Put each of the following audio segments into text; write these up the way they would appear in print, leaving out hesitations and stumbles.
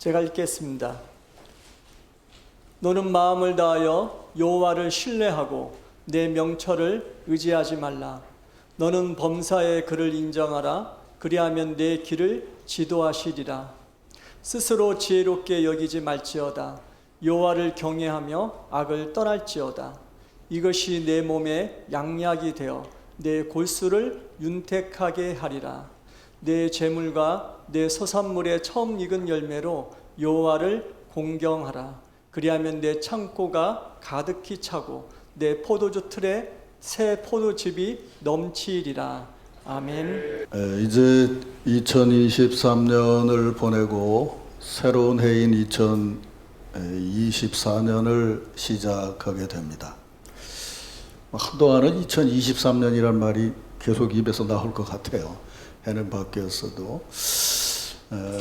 제가 읽겠습니다. 너는 마음을 다하여 여호와를 신뢰하고 내 명철을 의지하지 말라. 너는 범사의 그를 인정하라. 그리하면 내 길을 지도하시리라. 스스로 지혜롭게 여기지 말지어다. 여호와를 경외하며 악을 떠날지어다. 이것이 내 몸에 양약이 되어 내 골수를 윤택하게 하리라. 내 재물과 내 소산물의 처음 익은 열매로 여호와를 공경하라. 그리하면 내 창고가 가득히 차고 내 포도주 틀에 새 포도즙이 넘치리라. 아멘. 이제 2023년을 보내고 새로운 해인 2024년을 시작하게 됩니다. 한동안은 2023년이란 말이 계속 입에서 나올 것 같아요. 해는 바뀌었어도.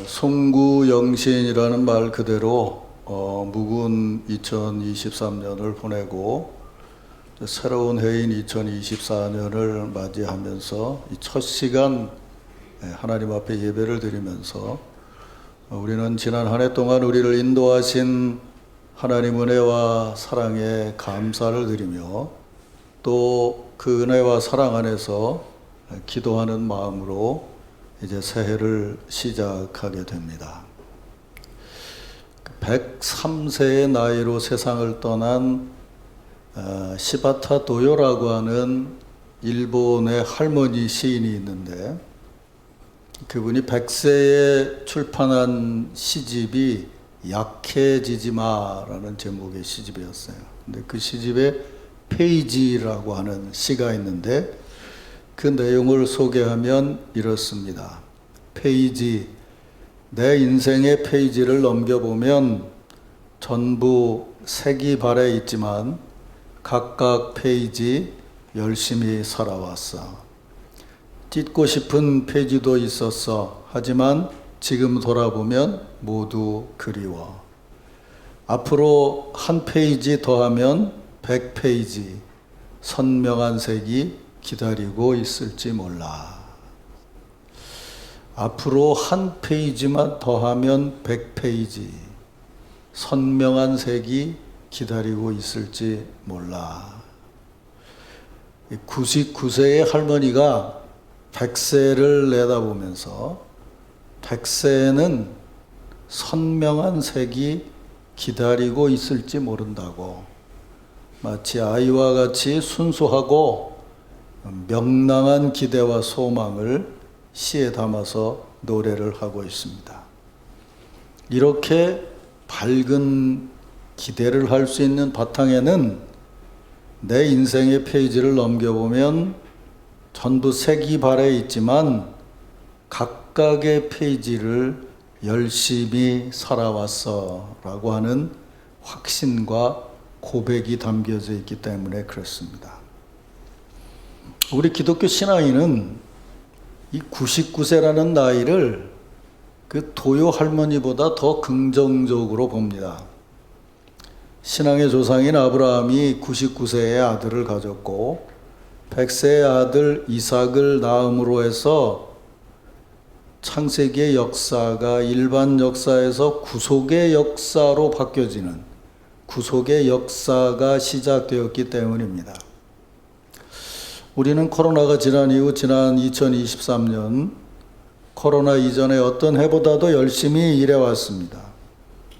송구영신이라는 말 그대로 묵은 2023년을 보내고 새로운 해인 2024년을 맞이하면서 이 첫 시간 하나님 앞에 예배를 드리면서 우리는 지난 한 해 동안 우리를 인도하신 하나님 은혜와 사랑에 감사를 드리며 또 그 은혜와 사랑 안에서 기도하는 마음으로 이제 새해를 시작하게 됩니다. 103세의 나이로 세상을 떠난 시바타 도요라고 하는 일본의 할머니 시인이 있는데 그분이 100세에 출판한 시집이 약해지지마라는 제목의 시집이었어요. 근데 그 시집에 페이지라고 하는 시가 있는데 그 내용을 소개하면 이렇습니다. 페이지, 내 인생의 페이지를 넘겨보면 전부 색이 발해 있지만 각각 페이지 열심히 살아왔어. 찢고 싶은 페이지도 있었어. 하지만 지금 돌아보면 모두 그리워. 앞으로 한 페이지 더하면 100페이지 선명한 색이 기다리고 있을지 몰라. 앞으로 한 페이지만 더하면 100페이지 선명한 색이 기다리고 있을지 몰라. 99세의 할머니가 100세를 내다보면서 100세는 선명한 색이 기다리고 있을지 모른다고 마치 아이와 같이 순수하고 명랑한 기대와 소망을 시에 담아서 노래를 하고 있습니다. 이렇게 밝은 기대를 할 수 있는 바탕에는 내 인생의 페이지를 넘겨보면 전부 색이 발해 있지만 각각의 페이지를 열심히 살아왔어 라고 하는 확신과 고백이 담겨져 있기 때문에 그렇습니다. 우리 기독교 신앙인은 이 99세라는 나이를 그 도요 할머니보다 더 긍정적으로 봅니다. 신앙의 조상인 아브라함이 99세의 아들을 가졌고 100세의 아들 이삭을 낳음으로 해서 창세기의 역사가 일반 역사에서 구속의 역사로 바뀌어지는 구속의 역사가 시작되었기 때문입니다. 우리는 코로나가 지난 이후 지난 2023년 코로나 이전의 어떤 해보다도 열심히 일해왔습니다.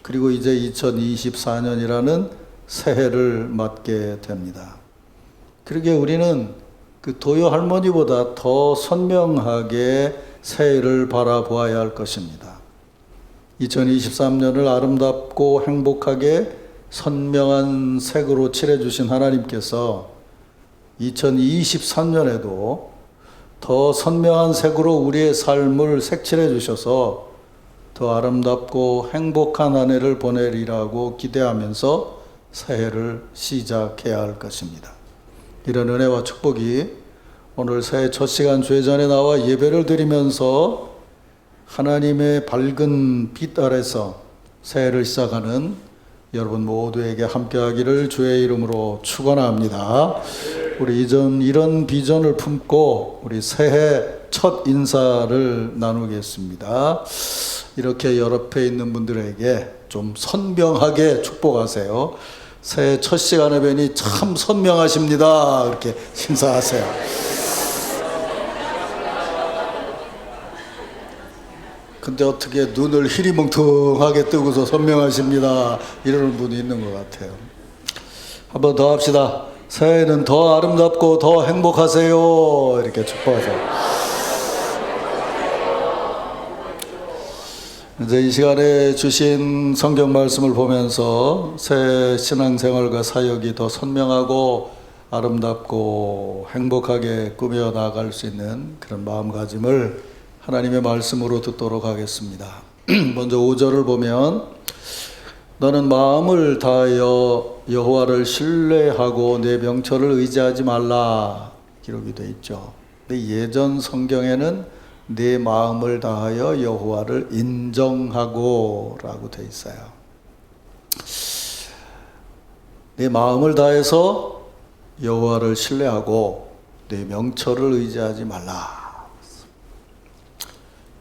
그리고 이제 2024년이라는 새해를 맞게 됩니다. 그러게 우리는 그 도요 할머니보다 더 선명하게 새해를 바라보아야 할 것입니다. 2023년을 아름답고 행복하게 선명한 색으로 칠해주신 하나님께서 2023년에도 더 선명한 색으로 우리의 삶을 색칠해 주셔서 더 아름답고 행복한 한 해를 보내리라고 기대하면서 새해를 시작해야 할 것입니다. 이런 은혜와 축복이 오늘 새해 첫 시간 주회전에 나와 예배를 드리면서 하나님의 밝은 빛 아래서 새해를 시작하는 여러분 모두에게 함께하기를 주의 이름으로 축원합니다. 우리 이런 비전을 품고 우리 새해 첫 인사를 나누겠습니다. 이렇게 옆에 있는 분들에게 좀 선명하게 축복하세요. 새해 첫 시간에 뵈니 참 선명하십니다. 이렇게 인사하세요. 근데 어떻게 눈을 희리멍텅하게 뜨고서 선명하십니다. 이러는 분이 있는 것 같아요. 한번 더 합시다. 새해는 더 아름답고 더 행복하세요. 이렇게 축복하세요. 이제 이 시간에 주신 성경 말씀을 보면서 새 신앙생활과 사역이 더 선명하고 아름답고 행복하게 꾸며 나아갈 수 있는 그런 마음가짐을 하나님의 말씀으로 듣도록 하겠습니다. 먼저 5절을 보면 너는 마음을 다하여 여호와를 신뢰하고 내 명철을 의지하지 말라 기록이 되어 있죠. 근데 예전 성경에는 내 마음을 다하여 여호와를 인정하고 라고 되어 있어요. 내 마음을 다해서 여호와를 신뢰하고 내 명철을 의지하지 말라.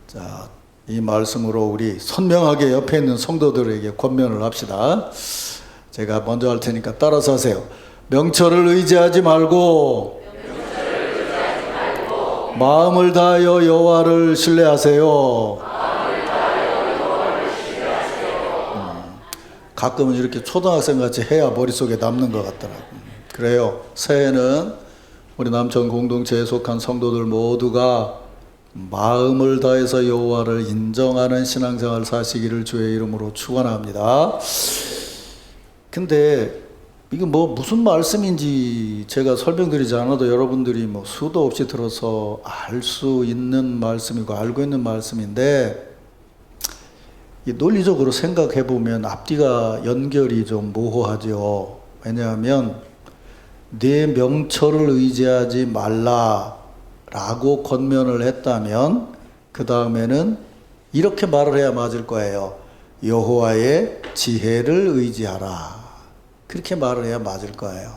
자, 이 말씀으로 우리 선명하게 옆에 있는 성도들에게 권면을 합시다. 제가 먼저 할 테니까 따라서 하세요. 명철을 의지하지 말고 마음을 다하여 여호와를 신뢰하세요. 가끔은 이렇게 초등학생 같이 해야 머릿속에 남는 것 같더라고요. 그래요. 새해는 우리 남천 공동체에 속한 성도들 모두가 마음을 다해서 여호와를 인정하는 신앙생활 사시기를 주의 이름으로 축원합니다. 근데 이게 뭐 무슨 말씀인지 제가 설명드리지 않아도 여러분들이 뭐 수도 없이 들어서 알 수 있는 말씀이고 알고 있는 말씀인데 논리적으로 생각해 보면 앞뒤가 연결이 좀 모호하죠. 왜냐하면 내 명철을 의지하지 말라라고 권면을 했다면 그 다음에는 이렇게 말을 해야 맞을 거예요. 여호와의 지혜를 의지하라. 그렇게 말을 해야 맞을 거예요.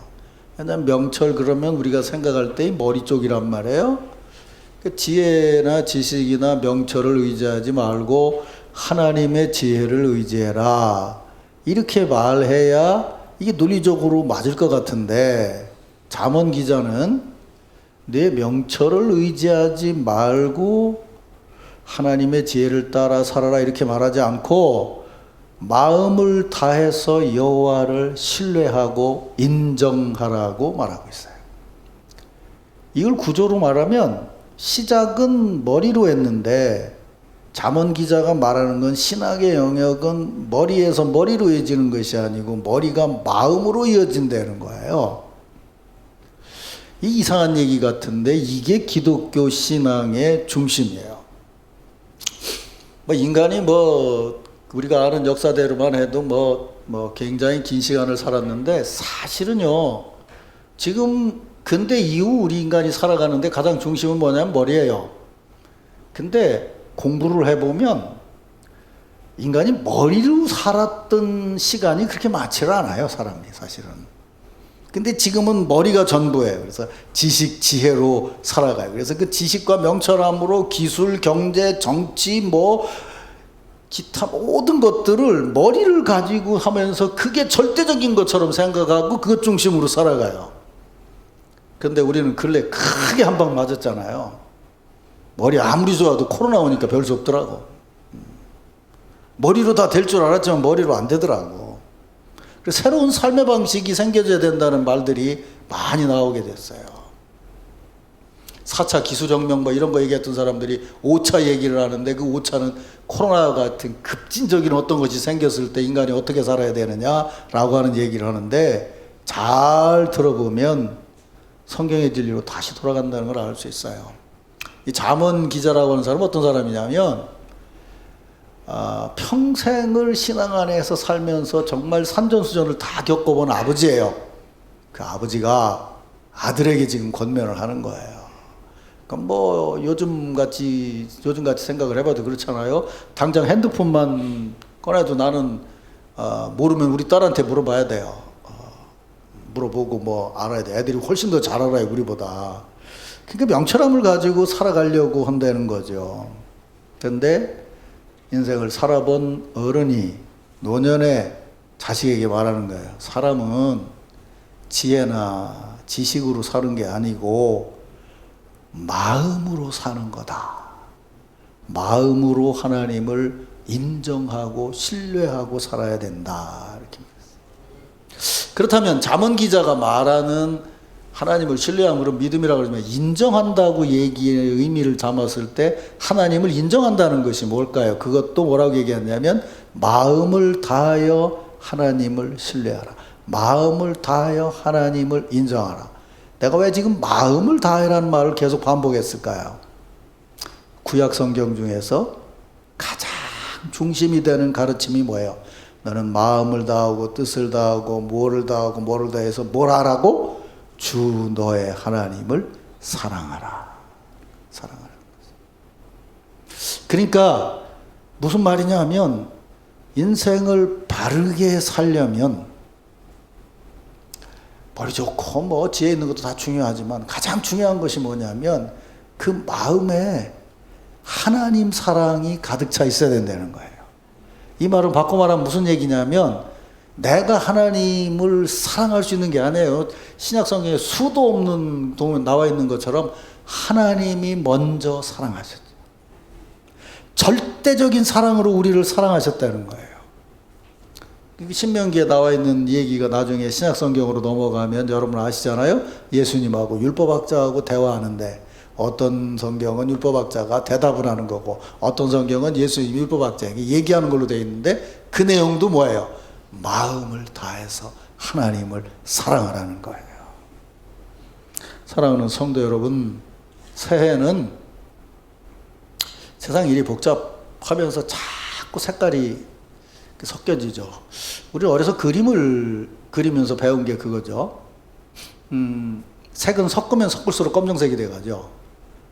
왜냐하면 명철 그러면 우리가 생각할 때 머리 쪽이란 말이에요. 지혜나 지식이나 명철을 의지하지 말고 하나님의 지혜를 의지해라. 이렇게 말해야 이게 논리적으로 맞을 것 같은데 잠언 기자는 내 명철을 의지하지 말고 하나님의 지혜를 따라 살아라 이렇게 말하지 않고 마음을 다해서 여호와를 신뢰하고 인정하라고 말하고 있어요. 이걸 구조로 말하면 시작은 머리로 했는데 잠언 기자가 말하는 건 신학의 영역은 머리에서 머리로 이어지는 것이 아니고 머리가 마음으로 이어진다는 거예요. 이 이상한 얘기 같은데 이게 기독교 신앙의 중심이에요. 인간이 우리가 아는 역사대로만 해도 굉장히 긴 시간을 살았는데 사실은요, 지금 근대 이후 우리 인간이 살아가는데 가장 중심은 뭐냐면 머리예요. 근데 공부를 해보면 인간이 머리로 살았던 시간이 그렇게 많지를 않아요, 사람이 사실은. 근데 지금은 머리가 전부예요. 그래서 지식, 지혜로 살아가요. 그래서 그 지식과 명철함으로 기술, 경제, 정치, 기타 모든 것들을 머리를 가지고 하면서 그게 절대적인 것처럼 생각하고 그것 중심으로 살아가요. 근데 우리는 근래 크게 한 방 맞았잖아요. 머리 아무리 좋아도 코로나 오니까 별 수 없더라고. 머리로 다 될 줄 알았지만 머리로 안 되더라고. 그래서 새로운 삶의 방식이 생겨져야 된다는 말들이 많이 나오게 됐어요. 4차 기술혁명 이런 거 얘기했던 사람들이 5차 얘기를 하는데 그 5차는 코로나 같은 급진적인 어떤 것이 생겼을 때 인간이 어떻게 살아야 되느냐라고 하는 얘기를 하는데 잘 들어보면 성경의 진리로 다시 돌아간다는 걸 알 수 있어요. 이 잠언 기자라고 하는 사람은 어떤 사람이냐면 평생을 신앙 안에서 살면서 정말 산전수전을 다 겪어본 아버지예요. 그 아버지가 아들에게 지금 권면을 하는 거예요. 그러니까 요즘 같이 생각을 해봐도 그렇잖아요. 당장 핸드폰만 꺼내도 나는 모르면 우리 딸한테 물어봐야 돼요. 물어보고 알아야 돼. 애들이 훨씬 더 잘 알아요, 우리보다. 그러니까 명철함을 가지고 살아가려고 한다는 거죠. 그런데 인생을 살아본 어른이 노년에 자식에게 말하는 거예요. 사람은 지혜나 지식으로 사는 게 아니고 마음으로 사는 거다. 마음으로 하나님을 인정하고 신뢰하고 살아야 된다. 이렇게. 그렇다면 잠언 기자가 말하는 하나님을 신뢰함으로 믿음이라고 그러면 인정한다고 얘기의 의미를 담았을 때 하나님을 인정한다는 것이 뭘까요? 그것도 뭐라고 얘기했냐면 마음을 다하여 하나님을 신뢰하라. 마음을 다하여 하나님을 인정하라. 내가 왜 지금 마음을 다하라는 말을 계속 반복했을까요? 구약 성경 중에서 가장 중심이 되는 가르침이 뭐예요? 너는 마음을 다하고 뜻을 다하고 뭐를 다하고 뭐를 다해서 뭘 하라고? 주 너의 하나님을 사랑하라. 사랑하라. 그러니까 무슨 말이냐 하면 인생을 바르게 살려면 머리 좋고 뭐 지혜 있는 것도 다 중요하지만 가장 중요한 것이 뭐냐면 그 마음에 하나님 사랑이 가득 차 있어야 된다는 거예요. 이 말은 바꿔 말하면 무슨 얘기냐면 내가 하나님을 사랑할 수 있는 게 아니에요. 신약 성경에 수도 없는 동안 나와 있는 것처럼 하나님이 먼저 사랑하셨죠. 절대적인 사랑으로 우리를 사랑하셨다는 거예요. 신명기에 나와 있는 얘기가 나중에 신약 성경으로 넘어가면 여러분 아시잖아요. 예수님하고 율법학자하고 대화하는데 어떤 성경은 율법학자가 대답을 하는 거고 어떤 성경은 예수님이 율법학자에게 얘기하는 걸로 되어 있는데 그 내용도 뭐예요? 마음을 다해서 하나님을 사랑하라는 거예요. 사랑하는 성도 여러분, 새해는 세상 일이 복잡하면서 자꾸 색깔이 섞여지죠. 우리 어려서 그림을 그리면서 배운 게 그거죠. 색은 섞으면 섞을수록 검정색이 돼가죠.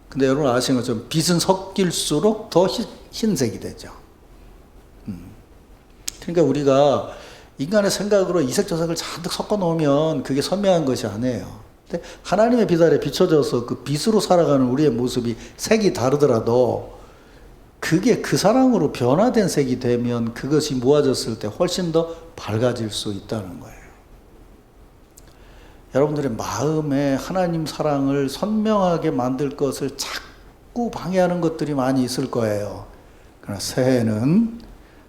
근데 여러분 아시는 것처럼 빛은 섞일수록 더 흰색이 되죠. 그러니까 우리가 인간의 생각으로 이색 저색을 잔뜩 섞어 놓으면 그게 선명한 것이 아니에요. 근데 하나님의 빛 아래 비춰져서 그 빛으로 살아가는 우리의 모습이 색이 다르더라도 그게 그 사랑으로 변화된 색이 되면 그것이 모아졌을 때 훨씬 더 밝아질 수 있다는 거예요. 여러분들의 마음에 하나님 사랑을 선명하게 만들 것을 자꾸 방해하는 것들이 많이 있을 거예요. 그러나 새해는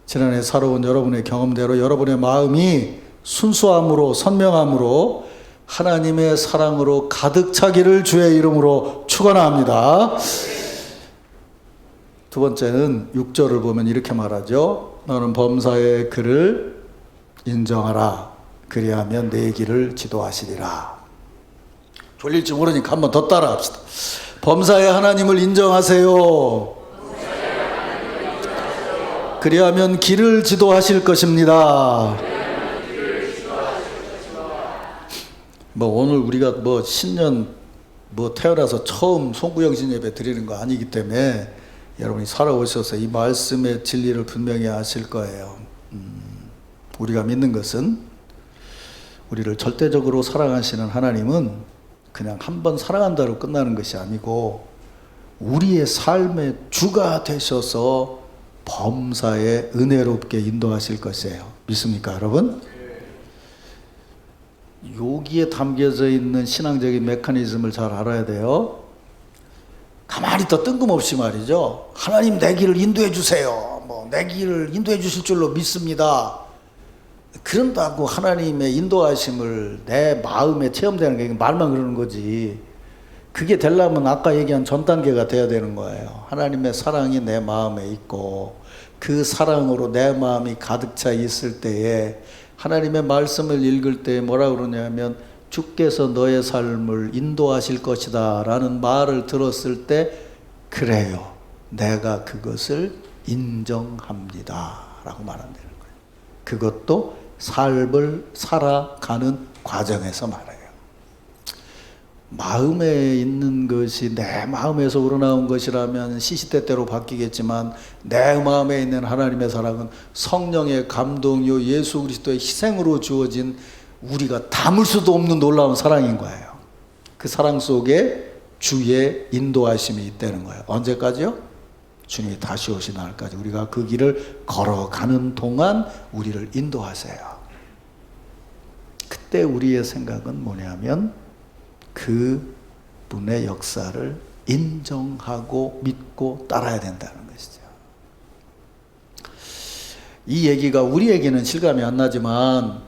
지난해 살아온 여러분의 경험대로 여러분의 마음이 순수함으로 선명함으로 하나님의 사랑으로 가득 차기를 주의 이름으로 축원합니다. 두 번째는 6절을 보면 이렇게 말하죠. 너는 범사의 그를 인정하라. 그리하면 내 길을 지도하시리라. 졸릴지 모르니까 한 번 더 따라 합시다. 범사의 하나님을 인정하세요. 그리하면 길을 지도하실 것입니다. 오늘 우리가 신년 태어나서 처음 송구영신 예배 드리는 거 아니기 때문에 여러분이 살아오셔서 이 말씀의 진리를 분명히 아실 거예요. 우리가 믿는 것은 우리를 절대적으로 사랑하시는 하나님은 그냥 한 번 사랑한다로 끝나는 것이 아니고 우리의 삶의 주가 되셔서 범사에 은혜롭게 인도하실 것이에요. 믿습니까, 여러분? 여기에 담겨져 있는 신앙적인 메커니즘을 잘 알아야 돼요. 가만히 또 뜬금없이 말이죠. 하나님 내 길을 인도해 주세요. 내 길을 인도해 주실 줄로 믿습니다. 그런다고 하나님의 인도하심을 내 마음에 체험되는 게 말만 그러는 거지. 그게 되려면 아까 얘기한 전 단계가 돼야 되는 거예요. 하나님의 사랑이 내 마음에 있고 그 사랑으로 내 마음이 가득 차 있을 때에 하나님의 말씀을 읽을 때 뭐라 그러냐면 주께서 너의 삶을 인도하실 것이다 라는 말을 들었을 때 그래요. 내가 그것을 인정합니다 라고 말한다는 거예요. 그것도 삶을 살아가는 과정에서 말해요. 마음에 있는 것이 내 마음에서 우러나온 것이라면 시시때때로 바뀌겠지만 내 마음에 있는 하나님의 사랑은 성령의 감동이요 예수 그리스도의 희생으로 주어진 우리가 담을 수도 없는 놀라운 사랑인 거예요. 그 사랑 속에 주의 인도하심이 있다는 거예요. 언제까지요? 주님이 다시 오신 날까지 우리가 그 길을 걸어가는 동안 우리를 인도하세요. 그때 우리의 생각은 뭐냐면 그 분의 역사를 인정하고 믿고 따라야 된다는 것이죠. 이 얘기가 우리에게는 실감이 안 나지만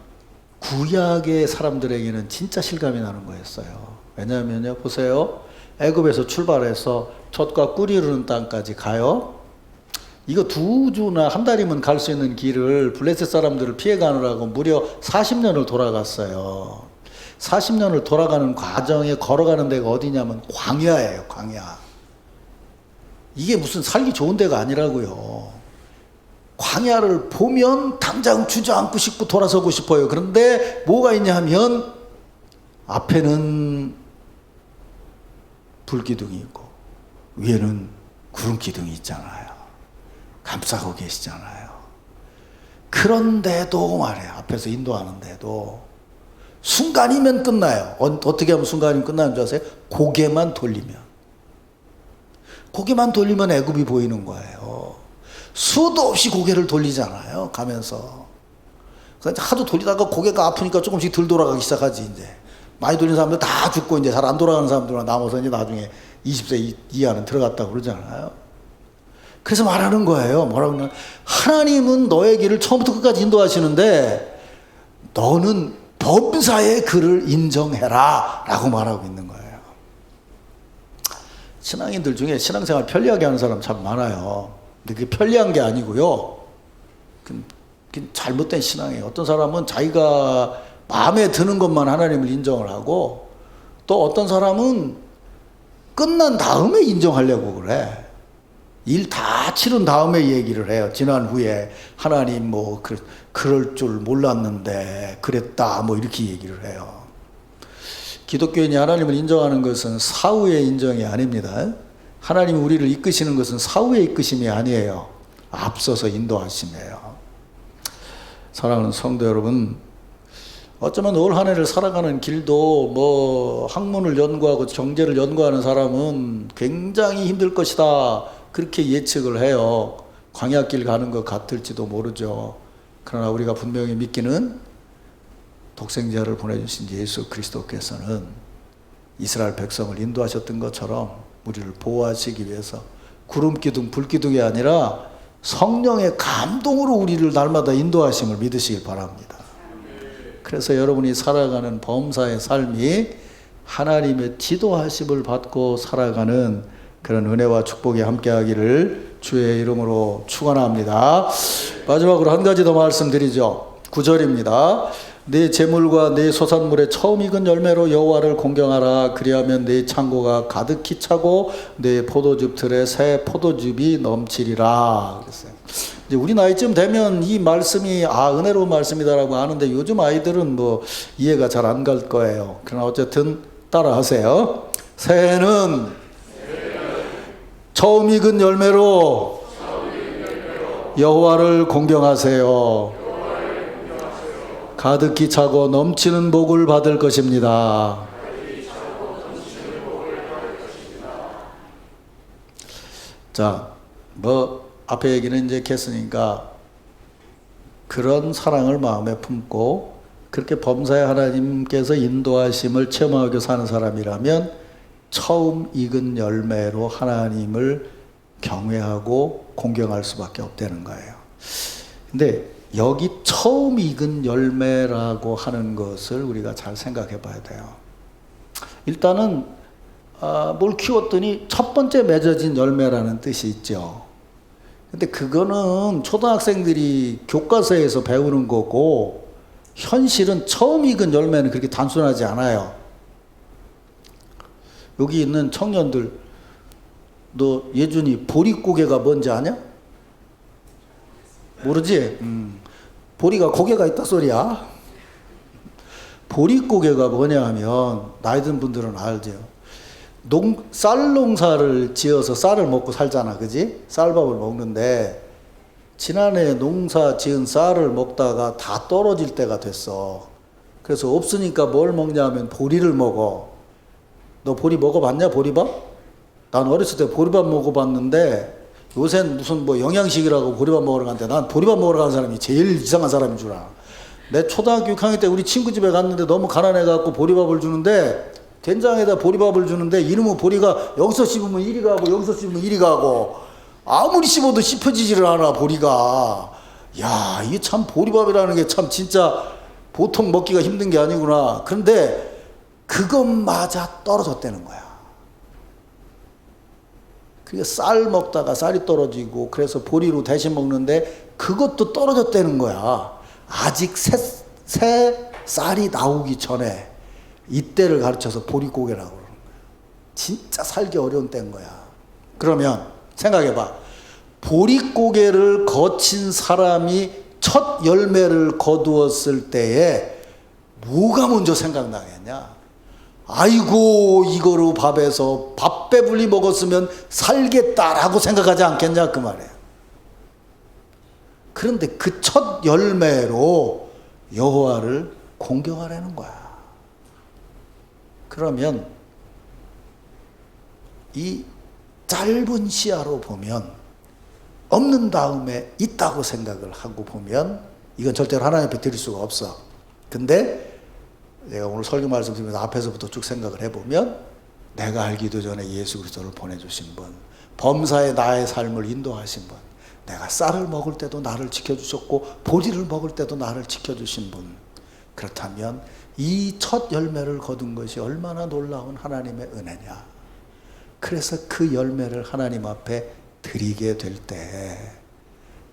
구약의 사람들에게는 진짜 실감이 나는 거였어요. 왜냐하면요, 보세요. 애굽에서 출발해서 젖과 꿀이 흐르는 땅까지 가요. 이거 2주나 한 달이면 갈 수 있는 길을 블레셋 사람들을 피해 가느라고 무려 40년을 돌아갔어요. 40년을 돌아가는 과정에 걸어가는 데가 어디냐면 광야예요, 광야. 이게 무슨 살기 좋은 데가 아니라고요. 광야를 보면 당장 주저앉고 싶고 돌아서고 싶어요. 그런데 뭐가 있냐 하면 앞에는 불기둥이 있고 위에는 구름기둥이 있잖아요. 감싸고 계시잖아요. 그런데도 말이에요. 앞에서 인도하는데도 순간이면 끝나요. 어떻게 하면 순간이면 끝나는 줄 아세요? 고개만 돌리면. 고개만 돌리면 애굽이 보이는 거예요. 수도 없이 고개를 돌리잖아요. 가면서. 하도 돌리다가 고개가 아프니까 조금씩 덜 돌아가기 시작하지, 이제. 많이 돌리는 사람들 다 죽고 이제 잘 안 돌아가는 사람들만 남아서 이제 나중에 20세 이하는 들어갔다고 그러잖아요. 그래서 말하는 거예요. 뭐라고 하면 하나님은 너의 길을 처음부터 끝까지 인도하시는데 너는 범사의 그를 인정해라 라고 말하고 있는 거예요. 신앙인들 중에 신앙생활 편리하게 하는 사람 참 많아요. 근데 그게 편리한 게 아니고요. 그게 잘못된 신앙이에요. 어떤 사람은 자기가 마음에 드는 것만 하나님을 인정을 하고 또 어떤 사람은 끝난 다음에 인정하려고 그래. 일 다 치른 다음에 얘기를 해요. 지난 후에 하나님 뭐 그럴 줄 몰랐는데 그랬다 뭐 이렇게 얘기를 해요. 기독교인이 하나님을 인정하는 것은 사후의 인정이 아닙니다. 하나님이 우리를 이끄시는 것은 사후의 이끄심이 아니에요. 앞서서 인도하심이에요. 사랑하는 성도 여러분, 어쩌면 올 한 해를 살아가는 길도 뭐 학문을 연구하고 경제를 연구하는 사람은 굉장히 힘들 것이다 그렇게 예측을 해요. 광야길 가는 것 같을지도 모르죠. 그러나 우리가 분명히 믿기는 독생자를 보내주신 예수 그리스도께서는 이스라엘 백성을 인도하셨던 것처럼 우리를 보호하시기 위해서 구름기둥 불기둥이 아니라 성령의 감동으로 우리를 날마다 인도하심을 믿으시길 바랍니다. 그래서 여러분이 살아가는 범사의 삶이 하나님의 지도하심을 받고 살아가는 그런 은혜와 축복이 함께하기를 주의 이름으로 축원합니다. 마지막으로 한 가지 더 말씀드리죠. 9절입니다. 네 재물과 네 소산물의 처음 익은 열매로 여호와를 공경하라. 그리하면 네 창고가 가득히 차고 네 포도즙 틀에 새 포도즙이 넘치리라. 그랬어요. 이제 우리 나이쯤 되면 이 말씀이 은혜로운 말씀이다라고 하는데 요즘 아이들은 뭐 이해가 잘 안 갈 거예요. 그러나 어쨌든 따라하세요. 새해는 처음 익은 열매로 여호와를 공경하세요. 가득히 차고 넘치는 복을 받을 것입니다. 자, 뭐 앞에 얘기는 이제 했으니까 그런 사랑을 마음에 품고 그렇게 범사의 하나님께서 인도하심을 체험하고 사는 사람이라면 처음 익은 열매로 하나님을 경외하고 공경할 수밖에 없다는 거예요. 근데 여기 처음 익은 열매라고 하는 것을 우리가 잘 생각해 봐야 돼요. 일단은 뭘 키웠더니 첫 번째 맺어진 열매라는 뜻이 있죠. 근데 그거는 초등학생들이 교과서에서 배우는 거고 현실은 처음 익은 열매는 그렇게 단순하지 않아요. 여기 있는 청년들, 너 예준이 보릿고개가 뭔지 아냐? 모르지? 보리가 고개가 있다 소리야. 보릿고개가 뭐냐 하면 나이 든 분들은 알죠. 쌀 농사를 지어서 쌀을 먹고 살잖아, 그지? 쌀밥을 먹는데 지난해 농사 지은 쌀을 먹다가 다 떨어질 때가 됐어. 그래서 없으니까 뭘 먹냐 하면 보리를 먹어. 너 보리 먹어봤냐, 보리밥? 난 어렸을 때 보리밥 먹어봤는데 요새는 무슨 뭐 영양식이라고 보리밥 먹으러 갔는데 난 보리밥 먹으러 가는 사람이 제일 이상한 사람인 줄 알아. 내 초등학교 6학년 때 우리 친구 집에 갔는데 너무 가난해갖고 보리밥을 주는데 된장에다 보리밥을 주는데 이놈의 보리가 여기서 씹으면 이리 가고 여기서 씹으면 이리 가고 아무리 씹어도 씹혀지지를 않아 보리가. 야, 이게 참 보리밥이라는 게 참 진짜 보통 먹기가 힘든 게 아니구나. 그런데 그것마저 떨어졌다는 거야. 그게 쌀 먹다가 쌀이 떨어지고 그래서 보리로 대신 먹는데 그것도 떨어졌다는 거야. 아직 새 쌀이 나오기 전에 이때를 가르쳐서 보릿고개라고 그러는 거야. 진짜 살기 어려운 때인 거야. 그러면 생각해봐. 보릿고개를 거친 사람이 첫 열매를 거두었을 때에 뭐가 먼저 생각나겠냐? 아이고 이거로 밥에서 밥 배불리 먹었으면 살겠다라고 생각하지 않겠냐 그 말이에요. 그런데 그 첫 열매로 여호와를 공경하라는 거야. 그러면 이 짧은 시야로 보면 없는 다음에 있다고 생각을 하고 보면 이건 절대로 하나님 앞에 드릴 수가 없어. 근데 내가 오늘 설교 말씀드리면서 앞에서부터 쭉 생각을 해보면 내가 알기도 전에 예수 그리스도를 보내주신 분, 범사에 나의 삶을 인도하신 분, 내가 쌀을 먹을 때도 나를 지켜주셨고 보리를 먹을 때도 나를 지켜주신 분, 그렇다면 이 첫 열매를 거둔 것이 얼마나 놀라운 하나님의 은혜냐. 그래서 그 열매를 하나님 앞에 드리게 될 때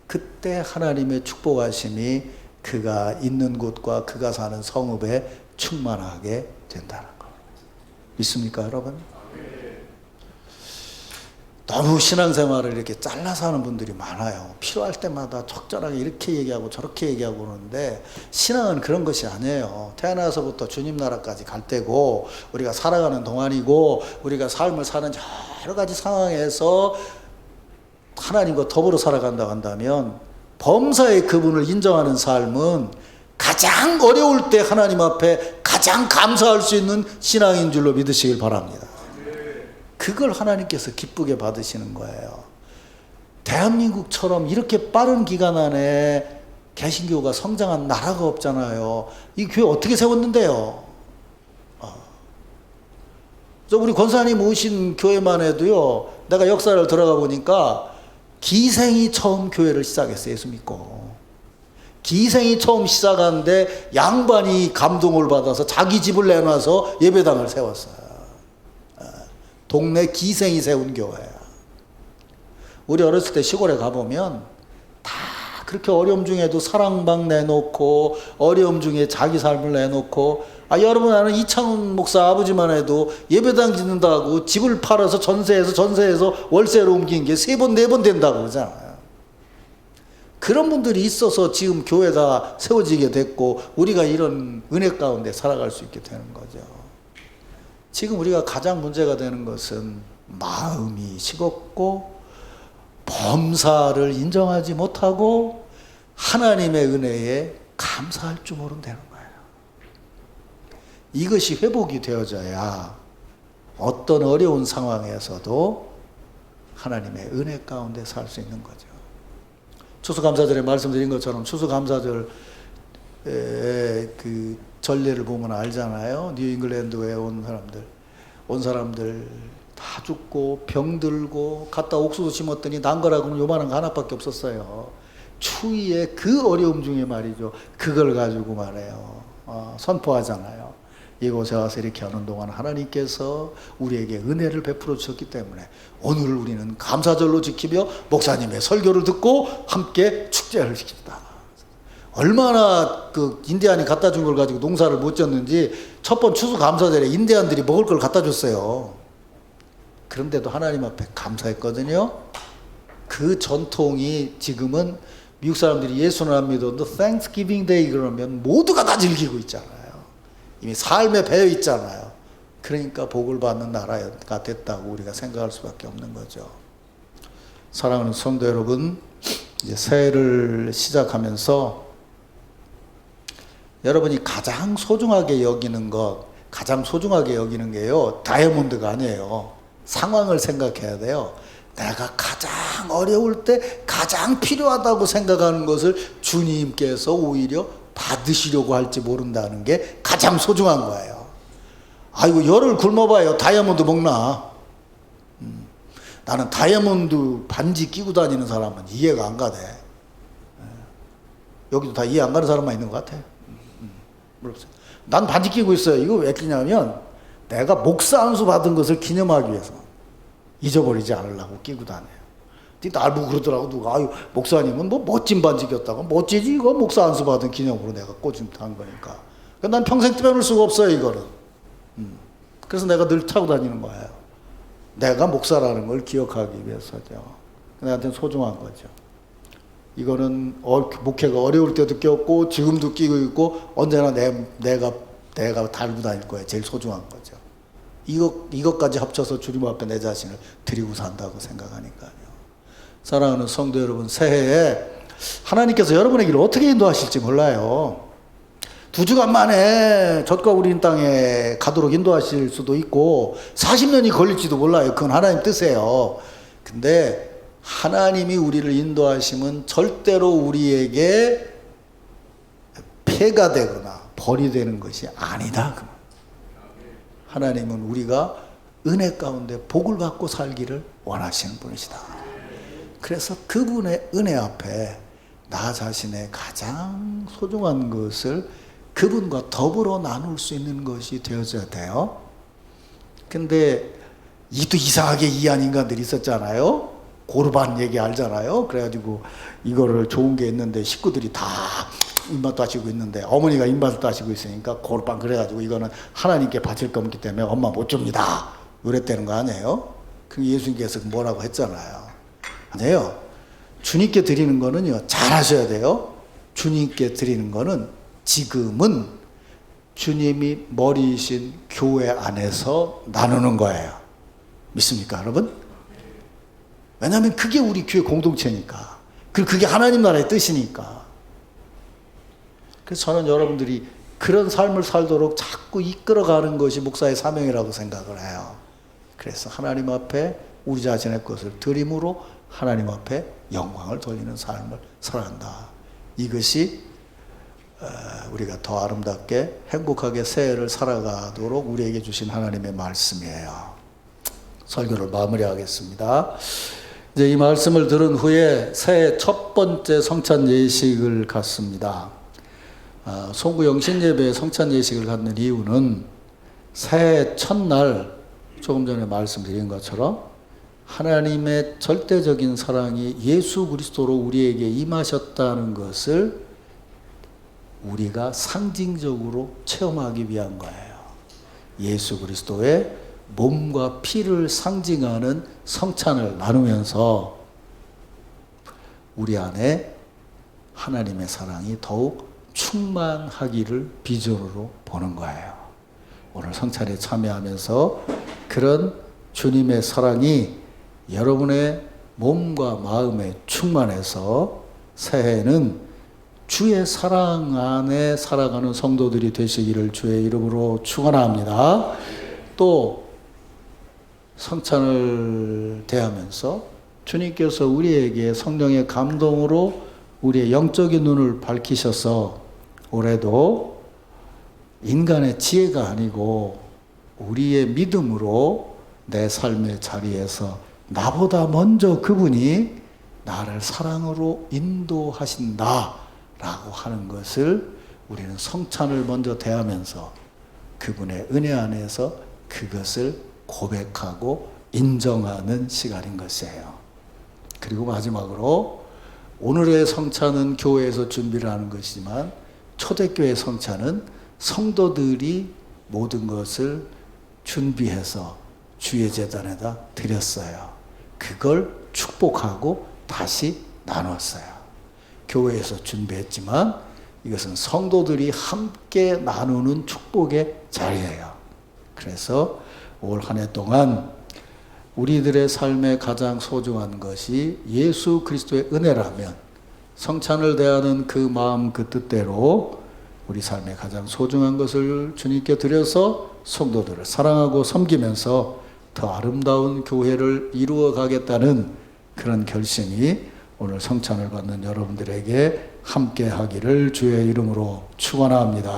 그때 하나님의 축복하심이 그가 있는 곳과 그가 사는 성읍에 충만하게 된다는 거. 믿습니까, 여러분? 너무 신앙생활을 이렇게 잘라서 하는 분들이 많아요. 필요할 때마다 적절하게 이렇게 얘기하고 저렇게 얘기하고 그러는데 신앙은 그런 것이 아니에요. 태어나서부터 주님 나라까지 갈 때고 우리가 살아가는 동안이고 우리가 삶을 사는 여러 가지 상황에서 하나님과 더불어 살아간다고 한다면 범사의 그분을 인정하는 삶은 가장 어려울 때 하나님 앞에 가장 감사할 수 있는 신앙인 줄로 믿으시길 바랍니다. 그걸 하나님께서 기쁘게 받으시는 거예요. 대한민국처럼 이렇게 빠른 기간 안에 개신교가 성장한 나라가 없잖아요. 이 교회 어떻게 세웠는데요? 우리 권사님 오신 교회만 해도요, 내가 역사를 들어가 보니까 기생이 처음 교회를 시작했어요. 예수 믿고. 기생이 처음 시작하는데 양반이 감동을 받아서 자기 집을 내놔서 예배당을 세웠어요. 동네 기생이 세운 교회야. 우리 어렸을 때 시골에 가보면 다 그렇게 어려움 중에도 사랑방 내놓고 어려움 중에 자기 삶을 내놓고 여러분 아는 이창훈 목사 아버지만 해도 예배당 짓는다고 집을 팔아서 전세해서 월세로 옮긴 게 3번 4번 된다고 그러잖아요. 그런 분들이 있어서 지금 교회가 세워지게 됐고 우리가 이런 은혜 가운데 살아갈 수 있게 되는 거죠. 지금 우리가 가장 문제가 되는 것은 마음이 식었고 범사를 인정하지 못하고 하나님의 은혜에 감사할 줄 모른다는 거예요. 이것이 회복이 되어져야 어떤 어려운 상황에서도 하나님의 은혜 가운데 살 수 있는 거죠. 추수감사절에 말씀드린 것처럼 추수감사절 그 전례를 보면 알잖아요. 뉴잉글랜드에 온 사람들 다 죽고 병들고 갖다 옥수수 심었더니 난 거라고는 요만한 거 하나밖에 없었어요. 추위에 그 어려움 중에 말이죠. 그걸 가지고 말해요. 선포하잖아요. 이곳에 와서 이렇게 하는 동안 하나님께서 우리에게 은혜를 베풀어 주셨기 때문에 오늘 우리는 감사절로 지키며 목사님의 설교를 듣고 함께 축제를 지킵니다. 얼마나 그 인디안이 갖다 준 걸 가지고 농사를 못 졌는지 첫 번 추수감사절에 인디안들이 먹을 걸 갖다 줬어요. 그런데도 하나님 앞에 감사했거든요. 그 전통이 지금은 미국 사람들이 예수는 안 믿어도 Thanksgiving Day 그러면 모두가 다 즐기고 있잖아요. 이미 삶에 배어 있잖아요. 그러니까 복을 받는 나라가 됐다고 우리가 생각할 수밖에 없는 거죠. 사랑하는 성도 여러분, 이제 새해를 시작하면서 여러분이 가장 소중하게 여기는 것, 가장 소중하게 여기는 게요, 다이아몬드가 아니에요. 상황을 생각해야 돼요. 내가 가장 어려울 때 가장 필요하다고 생각하는 것을 주님께서 오히려 받으시려고 할지 모른다는 게 가장 소중한 거예요. 아이고, 열을 굶어봐요. 다이아몬드 먹나? 나는 다이아몬드 반지 끼고 다니는 사람은 이해가 안 가대. 여기도 다 이해 안 가는 사람만 있는 것 같아. 난 반지 끼고 있어요. 이거 왜 끼냐면 내가 목사 안수 받은 것을 기념하기 위해서, 잊어버리지 않으려고 끼고 다녀요. 날 보고 그러더라고, 누가. 아유, 목사님은 뭐 멋진 반지 꼈다고. 멋지지, 이거 목사 안수 받은 기념으로 내가 꽂은 거니까. 난 평생 빼놓을 수가 없어요, 이거는. 그래서 내가 늘 차고 다니는 거예요. 내가 목사라는 걸 기억하기 위해서죠. 나한테는 소중한 거죠. 이거는 목회가 어려울 때도 꼈고 지금도 끼고 있고 언제나 내가 달고 다닐 거예요. 제일 소중한 거죠. 이것까지 합쳐서 주님 앞에 내 자신을 드리고 산다고 생각하니까요. 사랑하는 성도 여러분, 새해에 하나님께서 여러분의 길을 어떻게 인도하실지 몰라요. 2주간 만에 젖과 우린 땅에 가도록 인도하실 수도 있고 40년이 걸릴지도 몰라요. 그건 하나님 뜻이에요. 근데 하나님이 우리를 인도하시면 절대로 우리에게 폐가 되거나 벌이 되는 것이 아니다. 하나님은 우리가 은혜 가운데 복을 받고 살기를 원하시는 분이시다. 그래서 그분의 은혜 앞에 나 자신의 가장 소중한 것을 그분과 더불어 나눌 수 있는 것이 되어져야 돼요. 근데 또 이상하게 이해한 인간들이 있었잖아요. 고르반 얘기 알잖아요. 그래가지고 이거를 좋은 게 있는데 식구들이 다 입맛 따시고 있는데 어머니가 입맛을 따시고 있으니까 고르반 그래가지고 이거는 하나님께 바칠 거기 때문에 엄마 못 줍니다. 그랬다는 거 아니에요? 그 예수님께서 뭐라고 했잖아요. 아니에요. 주님께 드리는 거는요, 잘 하셔야 돼요. 주님께 드리는 거는 지금은 주님이 머리이신 교회 안에서 나누는 거예요. 믿습니까, 여러분? 왜냐하면 그게 우리 교회 공동체니까. 그리고 그게 하나님 나라의 뜻이니까. 그래서 저는 여러분들이 그런 삶을 살도록 자꾸 이끌어가는 것이 목사의 사명이라고 생각을 해요. 그래서 하나님 앞에 우리 자신의 것을 드림으로 하나님 앞에 영광을 돌리는 삶을 살아간다. 이것이 우리가 더 아름답게 행복하게 새해를 살아가도록 우리에게 주신 하나님의 말씀이에요. 설교를 마무리하겠습니다. 이제 이 말씀을 들은 후에 새해 첫 번째 성찬 예식을 갖습니다. 송구 영신예배에 성찬 예식을 갖는 이유는 새해 첫날 조금 전에 말씀드린 것처럼 하나님의 절대적인 사랑이 예수 그리스도로 우리에게 임하셨다는 것을 우리가 상징적으로 체험하기 위한 거예요. 예수 그리스도의 몸과 피를 상징하는 성찬을 나누면서 우리 안에 하나님의 사랑이 더욱 충만하기를 비전으로 보는 거예요. 오늘 성찬에 참여하면서 그런 주님의 사랑이 여러분의 몸과 마음에 충만해서 새해에는 주의 사랑 안에 살아가는 성도들이 되시기를 주의 이름으로 축원합니다. 또 성찬을 대하면서 주님께서 우리에게 성령의 감동으로 우리의 영적인 눈을 밝히셔서 올해도 인간의 지혜가 아니고 우리의 믿음으로 내 삶의 자리에서 나보다 먼저 그분이 나를 사랑으로 인도하신다 라고 하는 것을 우리는 성찬을 먼저 대하면서 그분의 은혜 안에서 그것을 고백하고 인정하는 시간인 것이에요. 그리고 마지막으로 오늘의 성찬은 교회에서 준비를 하는 것이지만 초대교회 성찬은 성도들이 모든 것을 준비해서 주의 제단에다 드렸어요. 그걸 축복하고 다시 나눴어요. 교회에서 준비했지만 이것은 성도들이 함께 나누는 축복의 자리예요. 그래서 올 한 해 동안 우리들의 삶에 가장 소중한 것이 예수 그리스도의 은혜라면 성찬을 대하는 그 마음 그 뜻대로 우리 삶에 가장 소중한 것을 주님께 드려서 성도들을 사랑하고 섬기면서 더 아름다운 교회를 이루어 가겠다는 그런 결심이 오늘 성찬을 받는 여러분들에게 함께 하기를 주의 이름으로 축원합니다.